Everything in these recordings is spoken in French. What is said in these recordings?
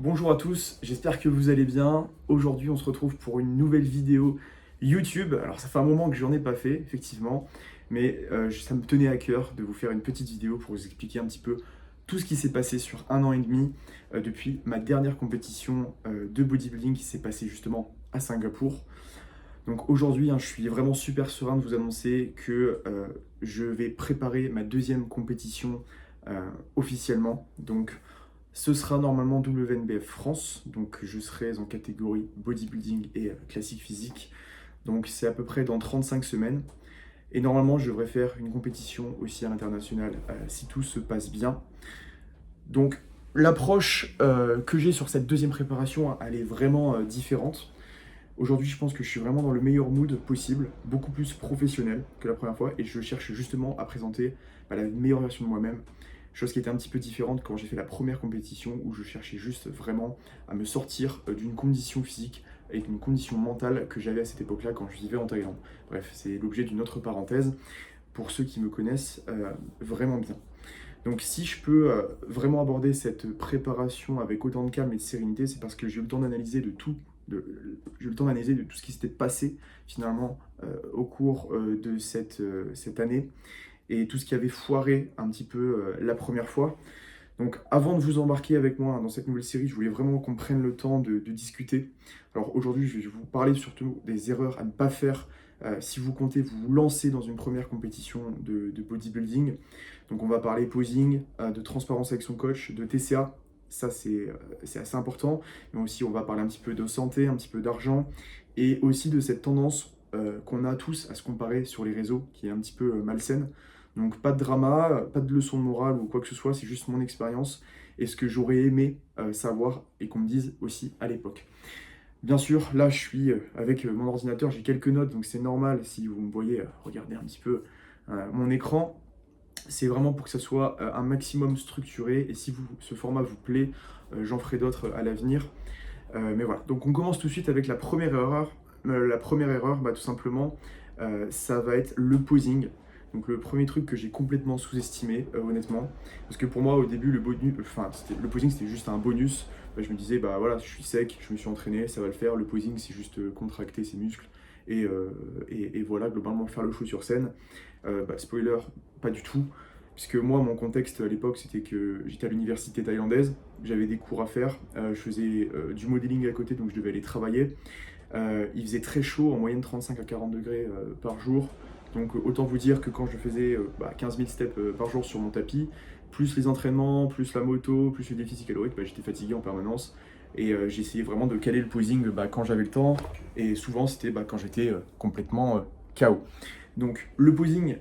Bonjour à tous, j'espère que vous allez bien. Aujourd'hui, on se retrouve pour une nouvelle vidéo YouTube. Alors, ça fait un moment que j'en ai pas fait, effectivement, mais ça me tenait à cœur de vous faire une petite vidéo pour vous expliquer un petit peu tout ce qui s'est passé sur un an et demi depuis ma dernière compétition de bodybuilding qui s'est passée justement à Singapour. Donc aujourd'hui, je suis vraiment super serein de vous annoncer que je vais préparer ma deuxième compétition officiellement. Donc ce sera normalement WNBF France, donc je serai en catégorie bodybuilding et classique physique. Donc c'est à peu près dans 35 semaines. Et normalement, je devrais faire une compétition aussi à l'international si tout se passe bien. Donc l'approche que j'ai sur cette deuxième préparation, elle est vraiment différente. Aujourd'hui, je pense que je suis vraiment dans le meilleur mood possible, beaucoup plus professionnel que la première fois, et je cherche justement à présenter la meilleure version de moi-même. Chose qui était un petit peu différente quand j'ai fait la première compétition, où je cherchais juste vraiment à me sortir d'une condition physique et d'une condition mentale que j'avais à cette époque-là quand je vivais en Thaïlande. Bref, c'est l'objet d'une autre parenthèse pour ceux qui me connaissent vraiment bien. Donc si je peux vraiment aborder cette préparation avec autant de calme et de sérénité, c'est parce que j'ai eu le temps d'analyser j'ai eu le temps d'analyser de tout ce qui s'était passé finalement au cours de cette année et tout ce qui avait foiré un petit peu la première fois. Donc avant de vous embarquer avec moi dans cette nouvelle série, je voulais vraiment qu'on prenne le temps de discuter. Alors aujourd'hui, je vais vous parler surtout des erreurs à ne pas faire si vous comptez vous lancer dans une première compétition de bodybuilding. Donc on va parler posing, de transparence avec son coach, de TCA. Ça, c'est assez important. Mais aussi, on va parler un petit peu de santé, un petit peu d'argent et aussi de cette tendance qu'on a tous à se comparer sur les réseaux qui est un petit peu malsaine. Donc pas de drama, pas de leçon de morale ou quoi que ce soit, c'est juste mon expérience et ce que j'aurais aimé savoir et qu'on me dise aussi à l'époque. Bien sûr, là je suis avec mon ordinateur, j'ai quelques notes, donc c'est normal si vous me voyez regarder un petit peu mon écran. C'est vraiment pour que ça soit un maximum structuré et si ce format vous plaît, j'en ferai d'autres à l'avenir. Mais voilà, donc on commence tout de suite avec la première erreur. La première erreur, tout simplement, ça va être le posing. Donc le premier truc que j'ai complètement sous-estimé, honnêtement, parce que pour moi au début le posing c'était juste un bonus. Je me disais voilà, je suis sec, je me suis entraîné, ça va le faire. Le posing c'est juste contracter ses muscles et voilà globalement faire le show sur scène. Spoiler, pas du tout. Puisque moi, mon contexte à l'époque, c'était que j'étais à l'université thaïlandaise, j'avais des cours à faire, je faisais du modeling à côté, donc je devais aller travailler. Il faisait très chaud, en moyenne 35 à 40 degrés par jour. Donc autant vous dire que quand je faisais 15 000 steps par jour sur mon tapis, plus les entraînements, plus la moto, plus le déficit calorique, j'étais fatigué en permanence. Et j'essayais vraiment de caler le posing quand j'avais le temps. Et souvent c'était quand j'étais complètement KO. Donc le posing,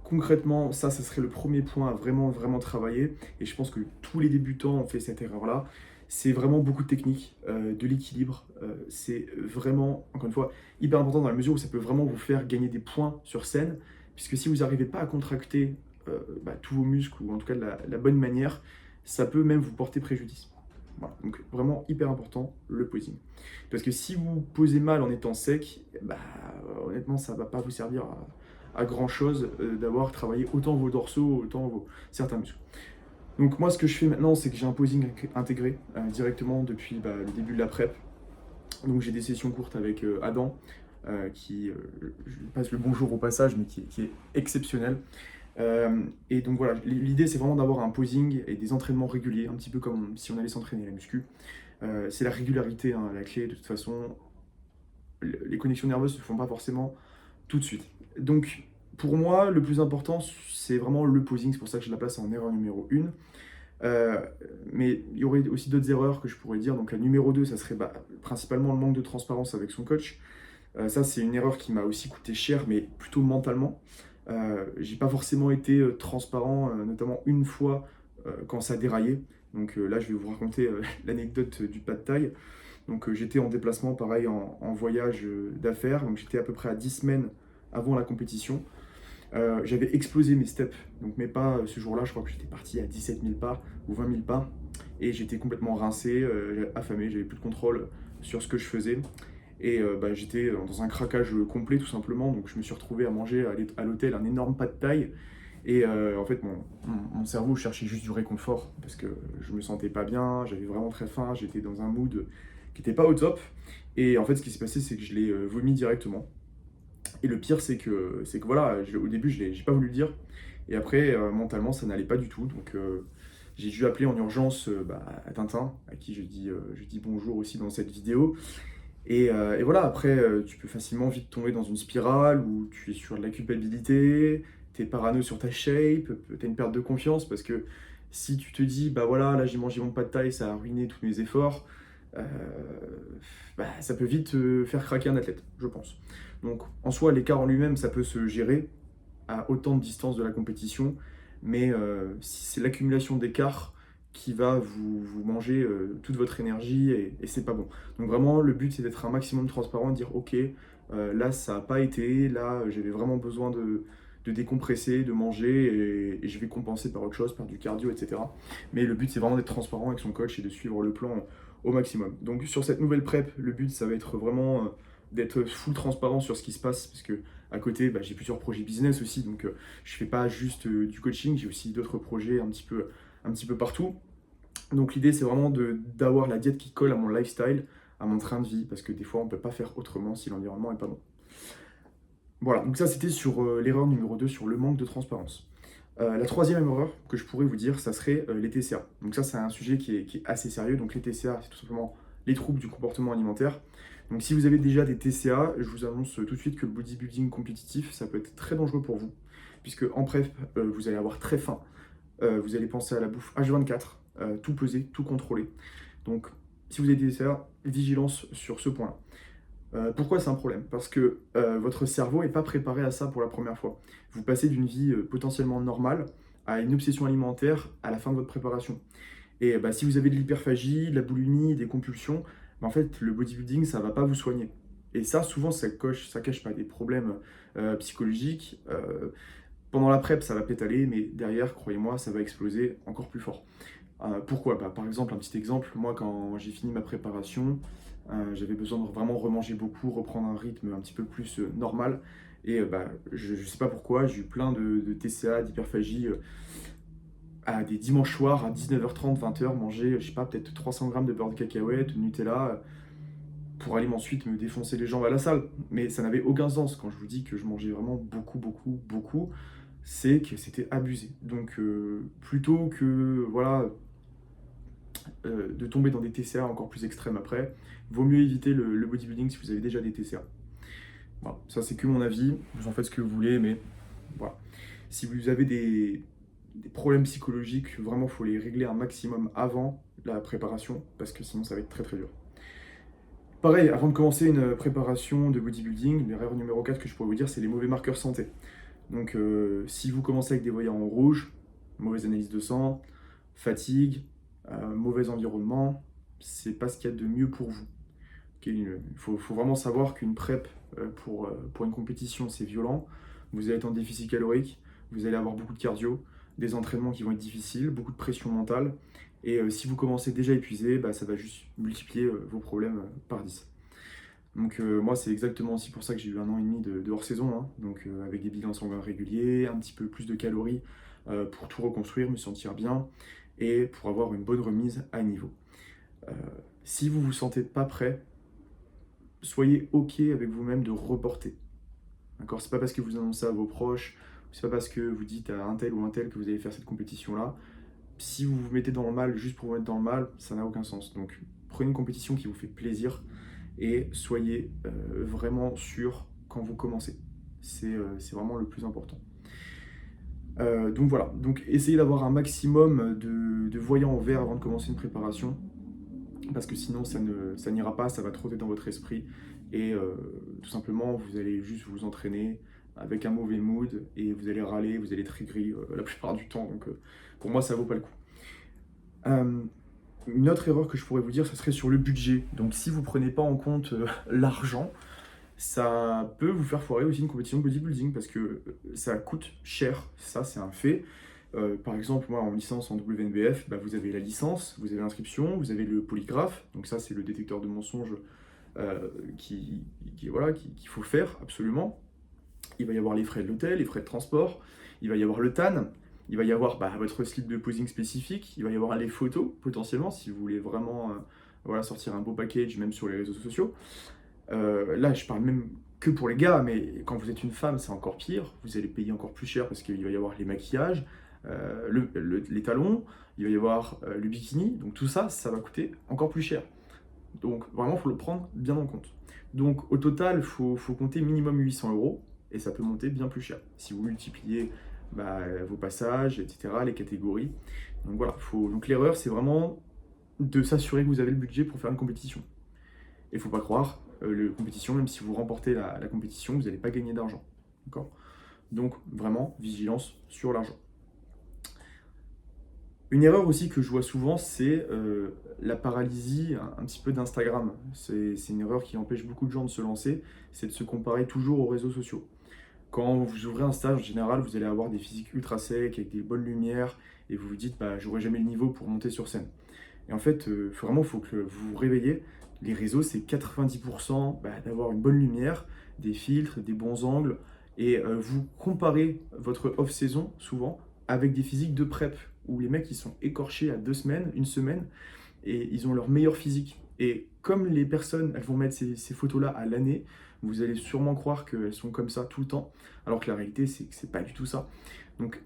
concrètement, ça serait le premier point à vraiment, vraiment travailler. Et je pense que tous les débutants ont fait cette erreur-là. C'est vraiment beaucoup de technique, de l'équilibre. C'est vraiment, encore une fois, hyper important dans la mesure où ça peut vraiment vous faire gagner des points sur scène. Puisque si vous n'arrivez pas à contracter tous vos muscles, ou en tout cas de la bonne manière, ça peut même vous porter préjudice. Voilà. Donc vraiment hyper important, le posing. Parce que si vous posez mal en étant sec, honnêtement, ça ne va pas vous servir à grand chose d'avoir travaillé autant vos dorsaux, autant certains muscles. Donc moi ce que je fais maintenant c'est que j'ai un posing intégré directement depuis le début de la prep. Donc j'ai des sessions courtes avec Adam qui, je lui passe le bonjour au passage, mais qui est exceptionnel. Et donc voilà, l'idée c'est vraiment d'avoir un posing et des entraînements réguliers, un petit peu comme si on allait s'entraîner à la muscu. C'est la régularité, la clé. De toute façon, les connexions nerveuses ne se font pas forcément tout de suite. Donc, pour moi, le plus important, c'est vraiment le posing. C'est pour ça que je la place en erreur numéro 1. Mais il y aurait aussi d'autres erreurs que je pourrais dire. Donc, la numéro 2, ça serait principalement le manque de transparence avec son coach. Ça, c'est une erreur qui m'a aussi coûté cher, mais plutôt mentalement. J'ai pas forcément été transparent, notamment une fois quand ça déraillait. Donc là, je vais vous raconter l'anecdote du pad thai. Donc j'étais en déplacement, pareil, en voyage d'affaires. Donc j'étais à peu près à 10 semaines avant la compétition. J'avais explosé mes steps, donc mes pas ce jour-là, je crois que j'étais parti à 17 000 pas ou 20 000 pas. Et j'étais complètement rincé, affamé, j'avais plus de contrôle sur ce que je faisais. Et j'étais dans un craquage complet tout simplement. Donc je me suis retrouvé à manger à l'hôtel un énorme pad thai. Et en fait, mon cerveau cherchait juste du réconfort parce que je me sentais pas bien, j'avais vraiment très faim, j'étais dans un mood qui était pas au top. Et en fait, ce qui s'est passé, c'est que je l'ai vomi directement. Et le pire, c'est que voilà, au début, j'ai pas voulu le dire. Et après, mentalement, ça n'allait pas du tout. Donc, j'ai dû appeler en urgence à Tintin, à qui je dis bonjour aussi dans cette vidéo. Et voilà, après, tu peux facilement vite tomber dans une spirale où tu es sur de la culpabilité, tu es parano sur ta shape, tu as une perte de confiance parce que si tu te dis, bah voilà, là j'ai mangé mon pad thai, ça a ruiné tous mes efforts, euh, ça peut vite faire craquer un athlète, je pense. Donc en soi, l'écart en lui-même, ça peut se gérer à autant de distance de la compétition, mais si c'est l'accumulation d'écart qui va vous manger toute votre énergie et c'est pas bon. Donc vraiment, le but c'est d'être un maximum transparent, de dire ok, là ça n'a pas été, là j'avais vraiment besoin de décompresser, de manger et je vais compenser par autre chose, par du cardio, etc. Mais le but c'est vraiment d'être transparent avec son coach et de suivre le plan au maximum. Donc sur cette nouvelle prep, le but ça va être vraiment d'être full transparent sur ce qui se passe parce que à côté, j'ai plusieurs projets business aussi, donc je fais pas juste du coaching, j'ai aussi d'autres projets un petit peu partout. Donc l'idée, c'est vraiment d'avoir la diète qui colle à mon lifestyle, à mon train de vie, parce que des fois, on ne peut pas faire autrement si l'environnement n'est pas bon. Voilà, donc ça, c'était sur l'erreur numéro 2, sur le manque de transparence. La troisième erreur que je pourrais vous dire, ça serait les TCA. Donc ça, c'est un sujet qui est assez sérieux. Donc les TCA, c'est tout simplement les troubles du comportement alimentaire. Donc si vous avez déjà des TCA, je vous annonce tout de suite que le bodybuilding compétitif, ça peut être très dangereux pour vous, puisque en prep, vous allez avoir très faim, vous allez penser à la bouffe H24, tout peser, tout contrôler. Donc si vous avez des TCA, vigilance sur ce point-là. Pourquoi c'est un problème? Parce que votre cerveau n'est pas préparé à ça pour la première fois. Vous passez d'une vie potentiellement normale à une obsession alimentaire à la fin de votre préparation. Et si vous avez de l'hyperphagie, de la boulimie, des compulsions, en fait, le bodybuilding, ça ne va pas vous soigner. Et ça, souvent, ça cache pas des problèmes psychologiques. Pendant la prep, ça va pétaler, mais derrière, croyez-moi, ça va exploser encore plus fort. Pourquoi? Par exemple, un petit exemple, moi, quand j'ai fini ma préparation, j'avais besoin de vraiment remanger beaucoup, reprendre un rythme un petit peu plus normal. Et je ne sais pas pourquoi, j'ai eu plein de TCA, d'hyperphagie à des dimanches soirs à 19h30, 20h, manger, je sais pas, peut-être 300 grammes de beurre de cacahuète, de Nutella, pour aller ensuite me défoncer les jambes à la salle. Mais ça n'avait aucun sens. Quand je vous dis que je mangeais vraiment beaucoup, beaucoup, beaucoup, c'est que c'était abusé. Donc plutôt que voilà, de tomber dans des TCA encore plus extrêmes après, vaut mieux éviter le bodybuilding si vous avez déjà des TCA. Voilà, ça c'est que mon avis, vous en faites ce que vous voulez, mais voilà. Si vous avez des problèmes psychologiques, vraiment il faut les régler un maximum avant la préparation, parce que sinon ça va être très très dur. Pareil, avant de commencer une préparation de bodybuilding, l'erreur numéro 4 que je pourrais vous dire, c'est les mauvais marqueurs santé. Donc si vous commencez avec des voyants en rouge, mauvaise analyse de sang, fatigue, mauvais environnement, c'est pas ce qu'il y a de mieux pour vous. Il faut vraiment savoir qu'une prep pour une compétition, c'est violent. Vous allez être en déficit calorique, vous allez avoir beaucoup de cardio, des entraînements qui vont être difficiles, beaucoup de pression mentale. Et si vous commencez déjà épuisé, ça va juste multiplier vos problèmes par 10. Donc moi, c'est exactement aussi pour ça que j'ai eu 1 an et demi de hors-saison. Hein. Donc avec des bilans sanguins réguliers, un petit peu plus de calories pour tout reconstruire, me sentir bien et pour avoir une bonne remise à niveau. Si vous ne vous sentez pas prêt, soyez OK avec vous-même de reporter. D'accord? C'est pas parce que vous annoncez à vos proches, c'est pas parce que vous dites à un tel ou un tel que vous allez faire cette compétition-là. Si vous vous mettez dans le mal juste pour vous mettre dans le mal, ça n'a aucun sens. Donc prenez une compétition qui vous fait plaisir et soyez vraiment sûr quand vous commencez. C'est vraiment le plus important. Donc voilà, donc essayez d'avoir un maximum de voyants au vert avant de commencer une préparation, parce que sinon ça n'ira pas, ça va trotter dans votre esprit, et tout simplement vous allez juste vous entraîner avec un mauvais mood, et vous allez râler, vous allez être aigri la plupart du temps, donc pour moi ça vaut pas le coup. Une autre erreur que je pourrais vous dire, ce serait sur le budget. Donc si vous prenez pas en compte l'argent, ça peut vous faire foirer aussi une compétition de bodybuilding parce que ça coûte cher, ça c'est un fait. Par exemple, moi en licence en WNBF, vous avez la licence, vous avez l'inscription, vous avez le polygraphe, donc ça c'est le détecteur de mensonges qu'il faut faire absolument. Il va y avoir les frais de l'hôtel, les frais de transport, il va y avoir le TAN, il va y avoir votre slip de posing spécifique, il va y avoir les photos potentiellement si vous voulez vraiment voilà, sortir un beau package même sur les réseaux sociaux. Là, je parle même que pour les gars, mais quand vous êtes une femme, c'est encore pire. Vous allez payer encore plus cher parce qu'il va y avoir les maquillages, les talons, il va y avoir le bikini. Donc tout ça, ça va coûter encore plus cher. Donc vraiment, il faut le prendre bien en compte. Donc au total, il faut compter minimum 800 euros et ça peut monter bien plus cher. Si vous multipliez vos passages, etc., les catégories. Donc voilà, donc l'erreur, c'est vraiment de s'assurer que vous avez le budget pour faire une compétition. Et il ne faut pas croire, la compétition, même si vous remportez la compétition, vous n'allez pas gagner d'argent. D'accord? Donc vraiment, vigilance sur l'argent. Une erreur aussi que je vois souvent, c'est la paralysie un petit peu d'Instagram. C'est une erreur qui empêche beaucoup de gens de se lancer, c'est de se comparer toujours aux réseaux sociaux. Quand vous ouvrez un stage, en général, vous allez avoir des physiques ultra secs, avec des bonnes lumières, et vous vous dites, j'aurai jamais le niveau pour monter sur scène. Et en fait, vraiment, il faut que vous vous réveillez. Les réseaux, c'est 90% d'avoir une bonne lumière, des filtres, des bons angles, et vous comparez votre off-saison, souvent, avec des physiques de prep, où les mecs, ils sont écorchés à 2 semaines, 1 semaine, et ils ont leur meilleur physique. Et comme les personnes, elles vont mettre ces photos-là à l'année, vous allez sûrement croire qu'elles sont comme ça tout le temps, alors que la réalité, c'est que c'est pas du tout ça. Donc,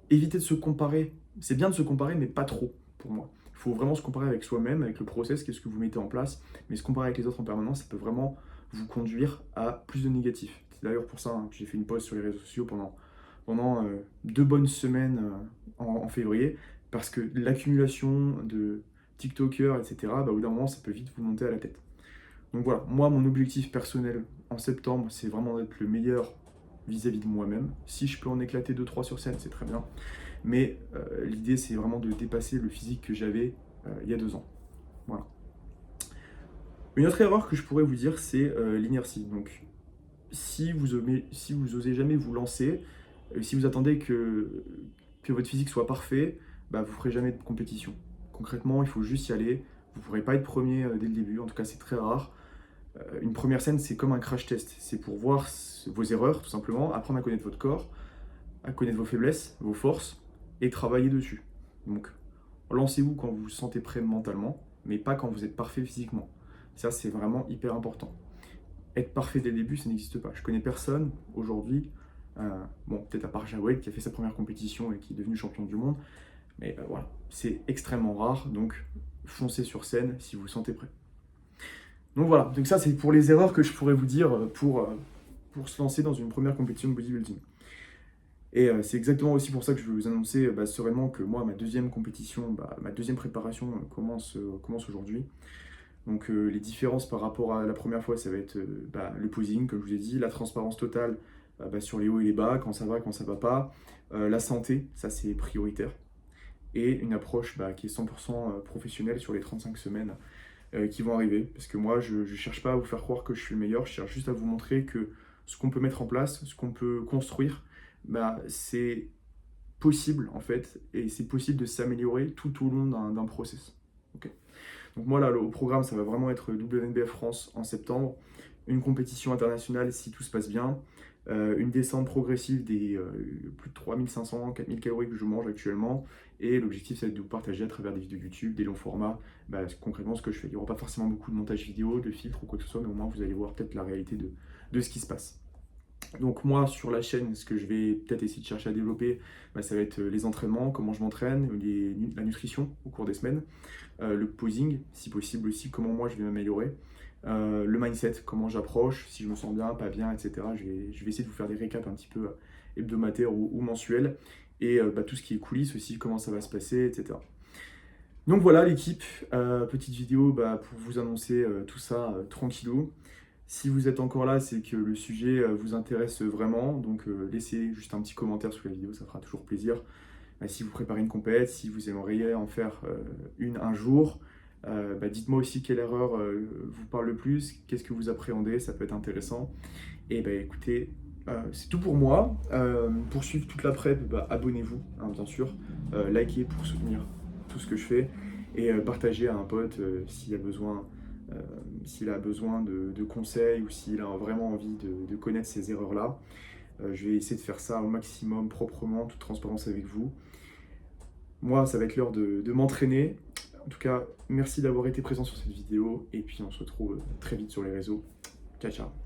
évitez de se comparer. C'est bien de se comparer, mais pas trop, pour moi. Il faut vraiment se comparer avec soi-même, avec le process, qu'est-ce que vous mettez en place, mais se comparer avec les autres en permanence, ça peut vraiment vous conduire à plus de négatifs. C'est d'ailleurs pour ça que j'ai fait une pause sur les réseaux sociaux pendant 2 bonnes semaines en février, parce que l'accumulation de TikTokers, etc., au bout d'un moment, ça peut vite vous monter à la tête. Donc voilà, moi, mon objectif personnel en septembre, c'est vraiment d'être le meilleur vis-à-vis de moi-même. Si je peux en éclater 2-3 sur scène, c'est très bien. Mais l'idée, c'est vraiment de dépasser le physique que j'avais il y a 2 ans. Voilà. Une autre erreur que je pourrais vous dire, c'est l'inertie. Donc, si vous osez jamais vous lancer, si vous attendez que votre physique soit parfait, vous ne ferez jamais de compétition. Concrètement, il faut juste y aller. Vous ne pourrez pas être premier dès le début, en tout cas c'est très rare. Une première scène, c'est comme un crash test. C'est pour voir vos erreurs, tout simplement, apprendre à connaître votre corps, à connaître vos faiblesses, vos forces, et travailler dessus. Donc, lancez-vous quand vous vous sentez prêt mentalement, mais pas quand vous êtes parfait physiquement. Ça, c'est vraiment hyper important. Être parfait dès le début, ça n'existe pas. Je connais personne aujourd'hui, peut-être à part Jawed qui a fait sa première compétition et qui est devenu champion du monde, mais voilà, c'est extrêmement rare, donc foncez sur scène si vous vous sentez prêt. Donc voilà, donc ça c'est pour les erreurs que je pourrais vous dire pour se lancer dans une première compétition de bodybuilding. Et c'est exactement aussi pour ça que je vais vous annoncer sereinement que moi, ma deuxième compétition, ma deuxième préparation commence aujourd'hui. Donc les différences par rapport à la première fois, ça va être le posing, comme je vous ai dit, la transparence totale sur les hauts et les bas, quand ça va pas, la santé, ça c'est prioritaire, et une approche qui est 100% professionnelle sur les 35 semaines qui vont arriver. Parce que moi, je ne cherche pas à vous faire croire que je suis le meilleur, je cherche juste à vous montrer que ce qu'on peut mettre en place, ce qu'on peut construire, c'est possible en fait, et c'est possible de s'améliorer tout au long d'un process. Okay. Donc moi là, au programme, ça va vraiment être WNBF France en septembre, une compétition internationale si tout se passe bien, une descente progressive des plus de 3500, 4000 calories que je mange actuellement, et l'objectif c'est de vous partager à travers des vidéos YouTube, des longs formats, concrètement ce que je fais. Il n'y aura pas forcément beaucoup de montage vidéo, de filtres ou quoi que ce soit, mais au moins vous allez voir peut-être la réalité de ce qui se passe. Donc moi sur la chaîne, ce que je vais peut-être essayer de chercher à développer, ça va être les entraînements, comment je m'entraîne, la nutrition au cours des semaines, le posing si possible aussi, comment moi je vais m'améliorer, le mindset, comment j'approche, si je me sens bien, pas bien, etc. Je vais essayer de vous faire des récaps un petit peu hebdomadaires ou mensuels, et tout ce qui est coulisses aussi, comment ça va se passer, etc. Donc voilà l'équipe, petite vidéo pour vous annoncer tout ça tranquillou. Si vous êtes encore là, c'est que le sujet vous intéresse vraiment, donc laissez juste un petit commentaire sous la vidéo, ça fera toujours plaisir. Si vous préparez une compète, si vous aimeriez en faire un jour, dites-moi aussi quelle erreur vous parle le plus, qu'est-ce que vous appréhendez, ça peut être intéressant. Et écoutez, c'est tout pour moi. Pour suivre toute la prep, abonnez-vous, bien sûr, likez pour soutenir tout ce que je fais, et partagez à un pote s'il a besoin de conseils ou s'il a vraiment envie de connaître ces erreurs-là. Je vais essayer de faire ça au maximum, proprement, en toute transparence avec vous. Moi, ça va être l'heure de m'entraîner. En tout cas, merci d'avoir été présent sur cette vidéo et puis on se retrouve très vite sur les réseaux. Ciao, ciao.